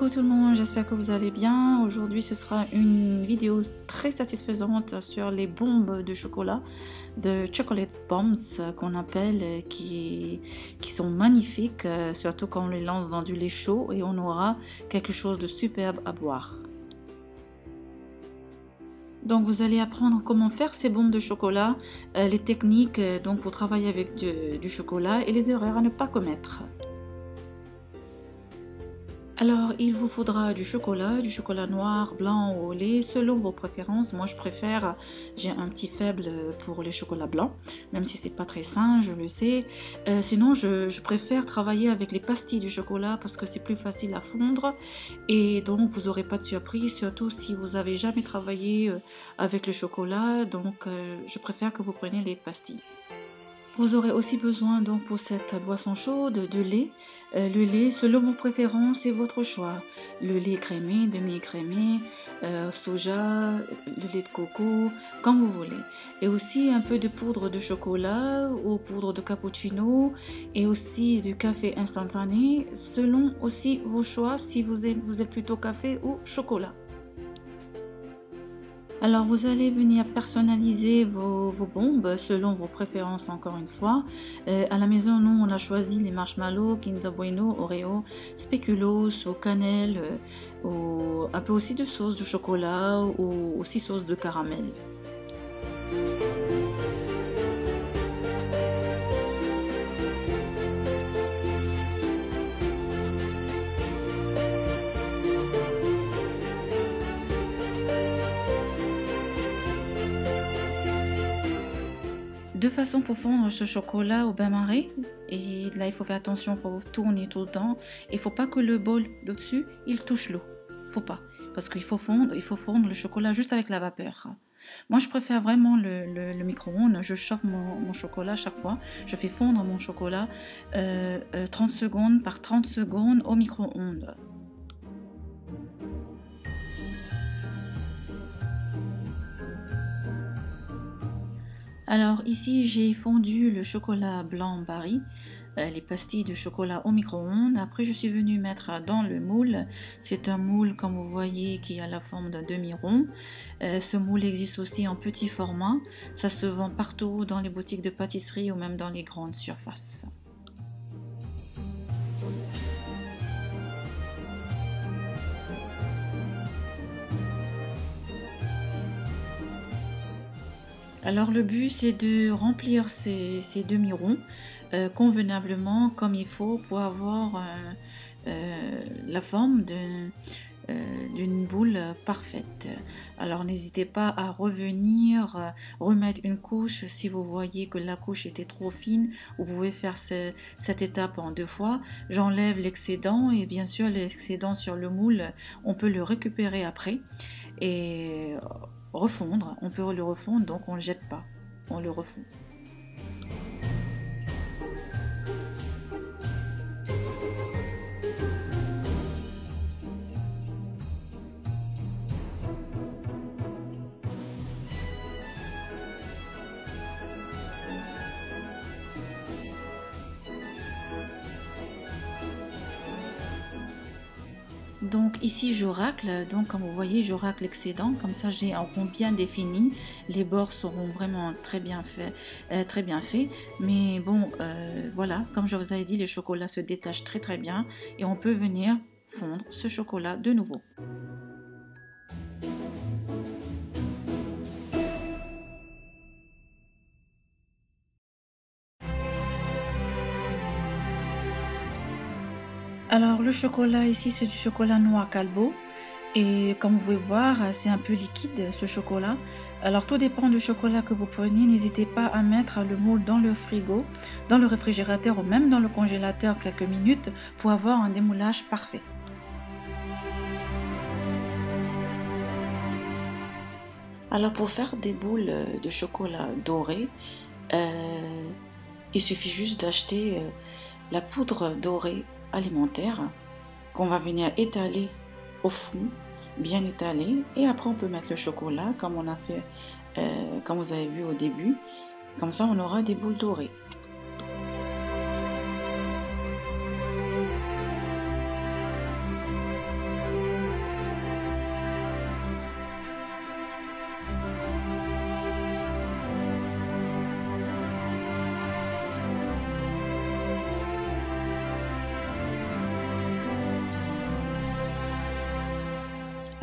Coucou tout le monde, j'espère que vous allez bien. Aujourd'hui ce sera une vidéo très satisfaisante sur les bombes de chocolat, de chocolate bombs qu'on appelle, qui sont magnifiques, surtout quand on les lance dans du lait chaud et on aura quelque chose de superbe à boire. Donc vous allez apprendre comment faire ces bombes de chocolat, les techniques donc pour travailler avec du chocolat et les erreurs à ne pas commettre. Alors, il vous faudra du chocolat noir, blanc ou au lait, selon vos préférences. Moi, j'ai un petit faible pour les chocolats blancs, même si c'est pas très sain, je le sais. Sinon, je préfère travailler avec les pastilles du chocolat parce que c'est plus facile à fondre et donc vous n'aurez pas de surprise, surtout si vous avez jamais travaillé avec le chocolat. Donc, je préfère que vous preniez les pastilles. Vous aurez aussi besoin donc pour cette boisson chaude de lait. Le lait selon vos préférences et votre choix. Le lait crémé, demi-crémé, soja, le lait de coco, comme vous voulez. Et aussi un peu de poudre de chocolat ou poudre de cappuccino et aussi du café instantané selon aussi vos choix si vous êtes plutôt café ou chocolat. Alors vous allez venir personnaliser vos bombes selon vos préférences encore une fois. À la maison, nous on a choisi les marshmallows, Kinder Bueno, Oreo, spéculoos ou cannelle, ou un peu aussi de sauce de chocolat ou aussi sauce de caramel. Deux façons pour fondre ce chocolat au bain-marie, et là il faut faire attention, il faut tourner tout le temps, il ne faut pas que le bol d'au-dessus il touche l'eau, faut pas, parce qu'il faut fondre le chocolat juste avec la vapeur. Moi je préfère vraiment le micro-ondes, je chauffe mon chocolat chaque fois, je fais fondre mon chocolat 30 secondes par 30 secondes au micro-ondes. Alors ici j'ai fondu le chocolat blanc Barry, les pastilles de chocolat au micro-ondes. Après je suis venue mettre dans le moule. C'est un moule comme vous voyez qui a la forme d'un demi-rond. Ce moule existe aussi en petit format. Ça se vend partout dans les boutiques de pâtisserie ou même dans les grandes surfaces. Alors le but c'est de remplir ces demi-ronds convenablement comme il faut pour avoir la forme d'une boule parfaite. Alors n'hésitez pas à revenir, remettre une couche si vous voyez que la couche était trop fine. Vous pouvez faire cette étape en deux fois. J'enlève l'excédent et bien sûr l'excédent sur le moule, on peut le récupérer après et refondre. On peut le refondre, donc on ne le jette pas, on le refond. Donc ici je racle, donc comme vous voyez je racle l'excédent, comme ça j'ai un rond bien défini, les bords seront vraiment très bien faits, mais bon voilà, comme je vous avais dit, les chocolats se détachent très bien et on peut venir fondre ce chocolat de nouveau. Alors le chocolat ici c'est du chocolat noir Calbo et comme vous pouvez voir c'est un peu liquide ce chocolat. Alors tout dépend du chocolat que vous prenez, n'hésitez pas à mettre le moule dans le frigo, dans le réfrigérateur ou même dans le congélateur quelques minutes pour avoir un démoulage parfait. Alors pour faire des boules de chocolat doré, il suffit juste d'acheter la poudre dorée alimentaire qu'on va venir étaler au fond, bien étalé, et après on peut mettre le chocolat comme on a fait, comme vous avez vu au début, comme ça on aura des boules dorées.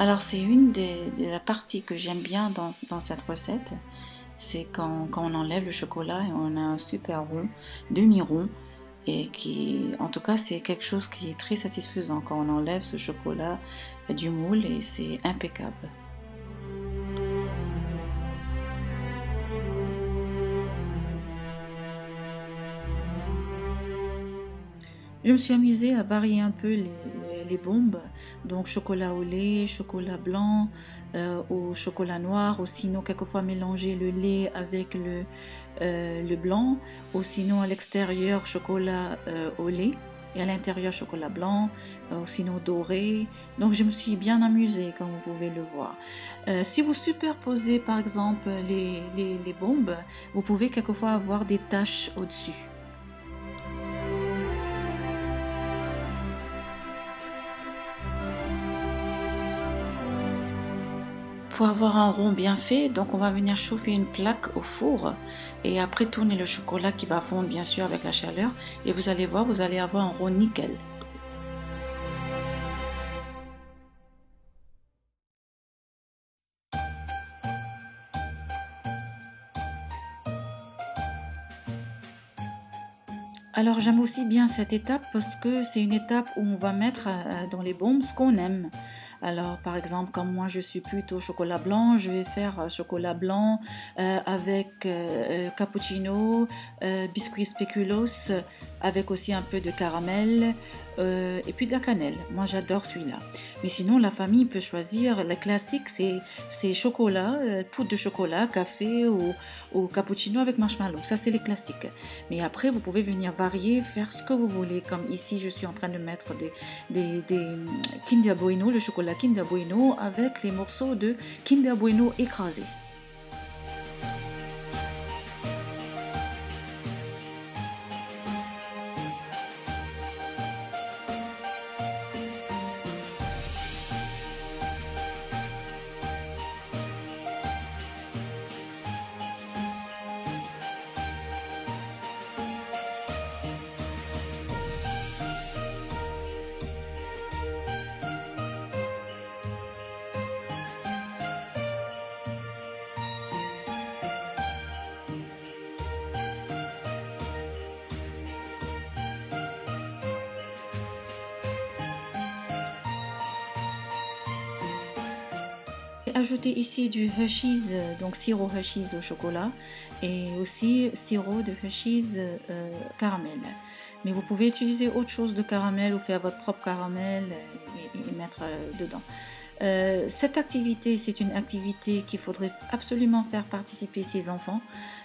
Alors, c'est une de la partie que j'aime bien dans cette recette, c'est quand on enlève le chocolat et on a un super rond, demi-rond, et qui, en tout cas, c'est quelque chose qui est très satisfaisant quand on enlève ce chocolat du moule et c'est impeccable. Je me suis amusée à varier un peu les bombes, donc chocolat au lait, chocolat blanc, au chocolat noir, ou sinon quelquefois mélanger le lait avec le blanc, ou sinon à l'extérieur chocolat au lait et à l'intérieur chocolat blanc, ou sinon doré. Donc je me suis bien amusée comme vous pouvez le voir. Si vous superposez par exemple les bombes, vous pouvez quelquefois avoir des taches au-dessus. Pour avoir un rond bien fait, donc on va venir chauffer une plaque au four et après tourner le chocolat qui va fondre bien sûr avec la chaleur et vous allez voir, vous allez avoir un rond nickel. Alors j'aime aussi bien cette étape parce que c'est une étape où on va mettre dans les bombes ce qu'on aime. Alors par exemple, comme moi je suis plutôt chocolat blanc, je vais faire chocolat blanc avec cappuccino, biscuit spéculoos, avec aussi un peu de caramel et puis de la cannelle. Moi j'adore celui-là. Mais sinon la famille peut choisir, le classique c'est chocolat, poudre de chocolat, café ou cappuccino avec marshmallow. Ça c'est les classiques. Mais après vous pouvez venir varier, faire ce que vous voulez. Comme ici je suis en train de mettre des Kinder Bueno, le chocolat Kinder Bueno avec les morceaux de Kinder Bueno écrasés. J'ai ajouté ici du Hershey's, donc sirop Hershey's au chocolat et aussi sirop de Hershey's caramel. Mais vous pouvez utiliser autre chose de caramel ou faire votre propre caramel et mettre dedans. Cette activité, c'est une activité qu'il faudrait absolument faire participer ses enfants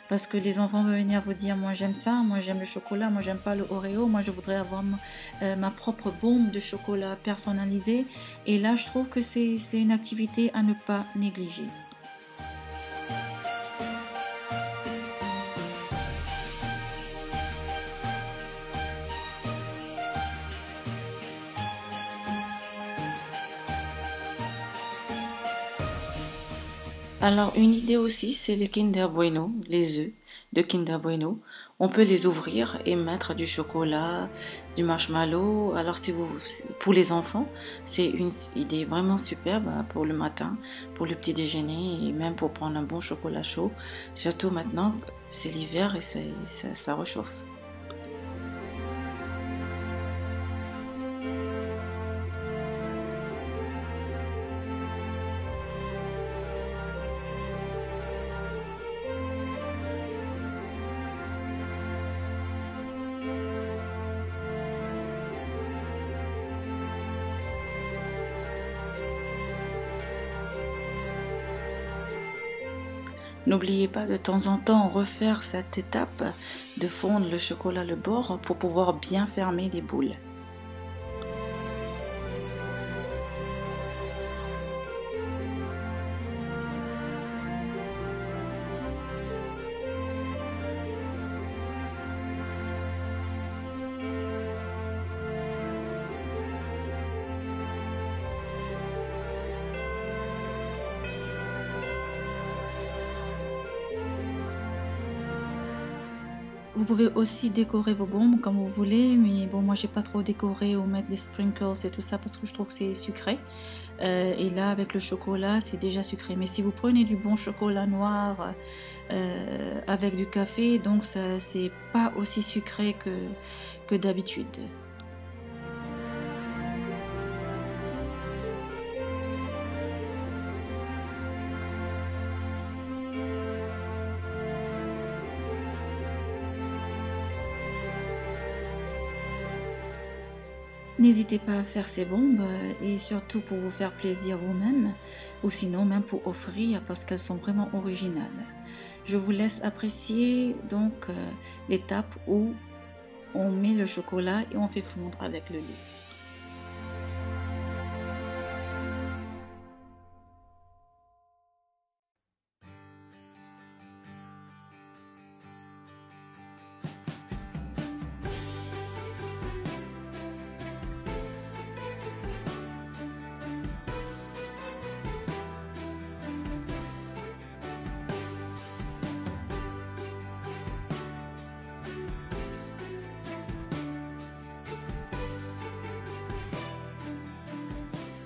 parce que les enfants vont venir vous dire moi j'aime ça, moi j'aime le chocolat, moi j'aime pas le Oreo, moi je voudrais avoir ma propre bombe de chocolat personnalisée et là je trouve que c'est une activité à ne pas négliger. Alors, une idée aussi, c'est les Kinder Bueno, les œufs de Kinder Bueno. On peut les ouvrir et mettre du chocolat, du marshmallow. Alors, si vous, pour les enfants, c'est une idée vraiment superbe pour le matin, pour le petit déjeuner et même pour prendre un bon chocolat chaud. Surtout maintenant, c'est l'hiver et ça réchauffe. N'oubliez pas de temps en temps refaire cette étape de fondre le chocolat le bord pour pouvoir bien fermer les boules. Vous pouvez aussi décorer vos bombes comme vous voulez, mais bon, moi j'ai pas trop décoré ou mettre des sprinkles et tout ça parce que je trouve que c'est sucré. Et là, avec le chocolat, c'est déjà sucré. Mais si vous prenez du bon chocolat noir avec du café, donc ça c'est pas aussi sucré que d'habitude. N'hésitez pas à faire ces bombes et surtout pour vous faire plaisir vous-même ou sinon même pour offrir parce qu'elles sont vraiment originales. Je vous laisse apprécier donc l'étape où on met le chocolat et on fait fondre avec le lait.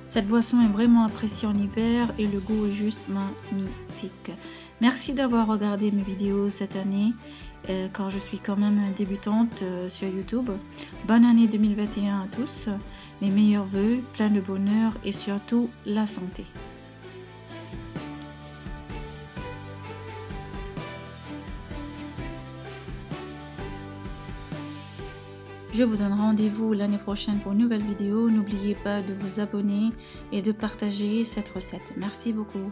Cette boisson est vraiment appréciée en hiver et le goût est juste magnifique. Merci d'avoir regardé mes vidéos cette année car je suis quand même débutante sur YouTube. Bonne année 2021 à tous, mes meilleurs vœux, plein de bonheur et surtout la santé. Je vous donne rendez-vous l'année prochaine pour une nouvelle vidéo. N'oubliez pas de vous abonner et de partager cette recette. Merci beaucoup.